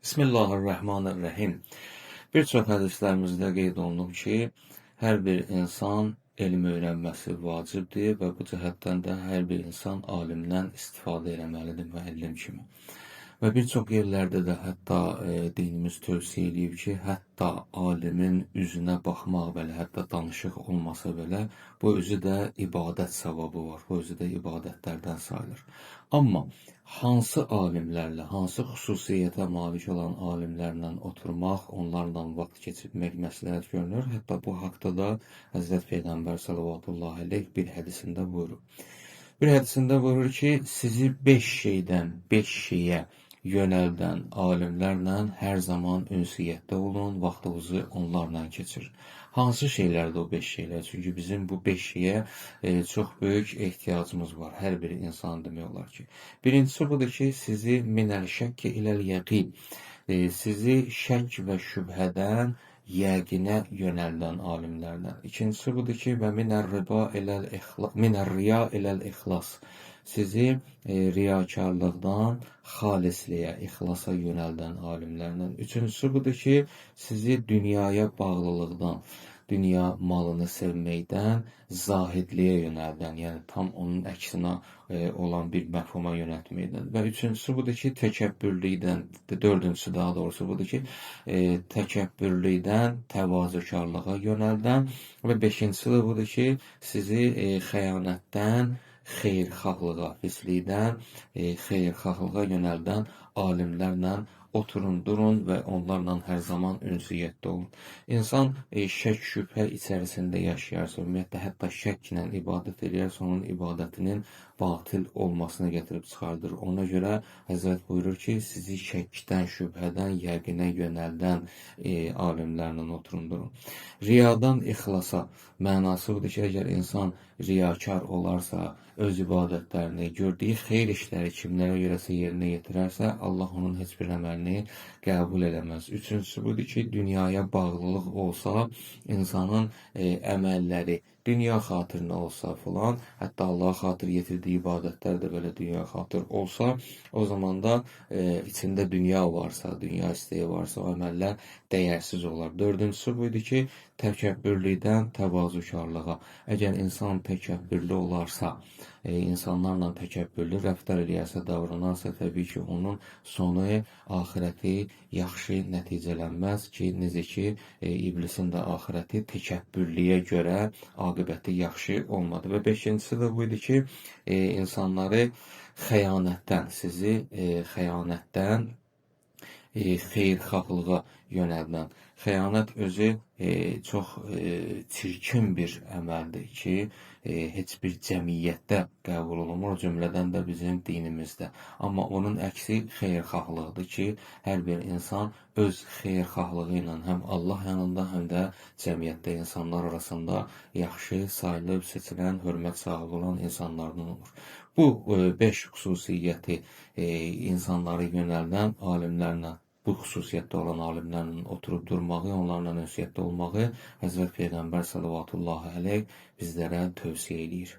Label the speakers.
Speaker 1: Bismillahirrahmanirrahim. Bir çox hədislərimizdə qeyd olunub ki, hər bir insan elm öyrənməsi vacibdir və bu cəhətdən də hər bir insan alimdən istifadə etməlidir müəllim kimi. Və bir çox yerlərdə də hətta dinimiz tövsiyə eləyib ki, hətta alimin üzünə baxmaq belə, hətta danışıq olmasa belə, bu özü də ibadət savabı var, bu özü də ibadətlərdən sayılır. Amma hansı alimlərlə, hansı xüsusiyyətə malik olan alimlərlə oturmaq, onlarla vaxt keçirmək məsləhət görünür. Hətta bu haqda da Həzrət Peyğəmbər sallallahu əleyhi bir hədisində buyurur. Bir hədisində buyurur ki, sizi 5 şeydən 5 şeyə yönəldən alimlərlə hər zaman ünsiyyətdə olun, vaxtınızı onlarla keçir. Hansı şeylərdir o 5 şeylər? Çünki bizim bu 5 şeyə çox böyük ehtiyacımız var. Hər bir insan demək olar ki. Birincisi budur ki, sizi minəl şəkki iləl yəqin. Sizi şək və şübhədən yəqinə yönəldən alimlərdən. İkincisi budur ki, və minər riya iləl ixlas. Sizi riyakarlıqdan xalisliyə, ixlasa yönəldən alimlərdən. Üçüncüsü budur ki, sizi dünyaya bağlılıqdan, dünya malını sevməkdən zahidliyə yönəldən, yəni tam onun əksinə olan bir məfhuma yönəltməkdən. Və üçüncüsü budur ki, təkəbbürlükdən, dördüncüsü daha doğrusu budur ki, təkəbbürlükdən təvazökarlığa yönəldən və beşincisi də budur ki, sizi xəyanətdən xeyirxahlığa, pislikdən xeyirxahlığa yönəldən alimlərlə oturun, durun və onlarla hər zaman ünsiyyətdə olun. İnsan şək, şübhə içərisində yaşayarsa, ümumiyyətlə hətta şəklə ibadət edərsə, onun ibadətinin batil olmasını gətirib çıxardır. Ona görə Həzrət buyurur ki, sizi şəkdən, şübhədən, yəqinə yönəldən alimlərlə oturun, durun. Riyadan ixlasa mənası budur ki, əgər insan riyakar olarsa, öz ibadətlərini, gördüyü xeyir işləri kimlərə görəsə yerinə yetirərsə, Allah onun heç bir əməlini qəbul eləməz. Üçüncüsü budur ki, dünyaya bağlılıq olsa, insanın əməlləri dünya xatirinə olsa filan, hətta Allah xatir yetirdiyi ibadətlər də belə dünya xatir olsa, o zaman da içində dünya varsa, dünya istəyi varsa, o əməllər dəyərsiz olar. Dördüncüsü buydu ki, təkəbbürlükdən təvazökarlığa. Əgər insan təkəbbürlü olarsa, insanlarla təkəbbürlü rəftar eləyərsə, davranarsa, təbii ki, onun sonu axirəti yaxşı nəticələnməz ki, necə ki, iblisin də axirəti təkəbbürlüyə görə aqibəti yaxşı olmadı. Və beşincisi də buydu ki, insanları xəyanətdən, sizi xəyanətdən xeyirxahlığa yönəldən. Xəyanət özü çox çirkin bir əməldir ki, heç bir cəmiyyətdə qəbul olunmur, o cümlədən də bizim dinimizdə. Amma onun əksi xeyirxahlıqdır ki, hər bir insan öz xeyirxahlığı ilə həm Allah yanında, həm də cəmiyyətdə insanlar arasında yaxşı sayılıb, seçilən, hörmət sahibi olan insanlardan olur. Bu 5 xüsusiyyəti insanları yönəldən alimlərlə, bu xüsusiyyətdə olan alimlərlə oturub durmağı, onlarla ünsiyyətdə olmağı Həzrət Peyğəmbər sallallahu əleyhi bizlərə tövsiyə edir.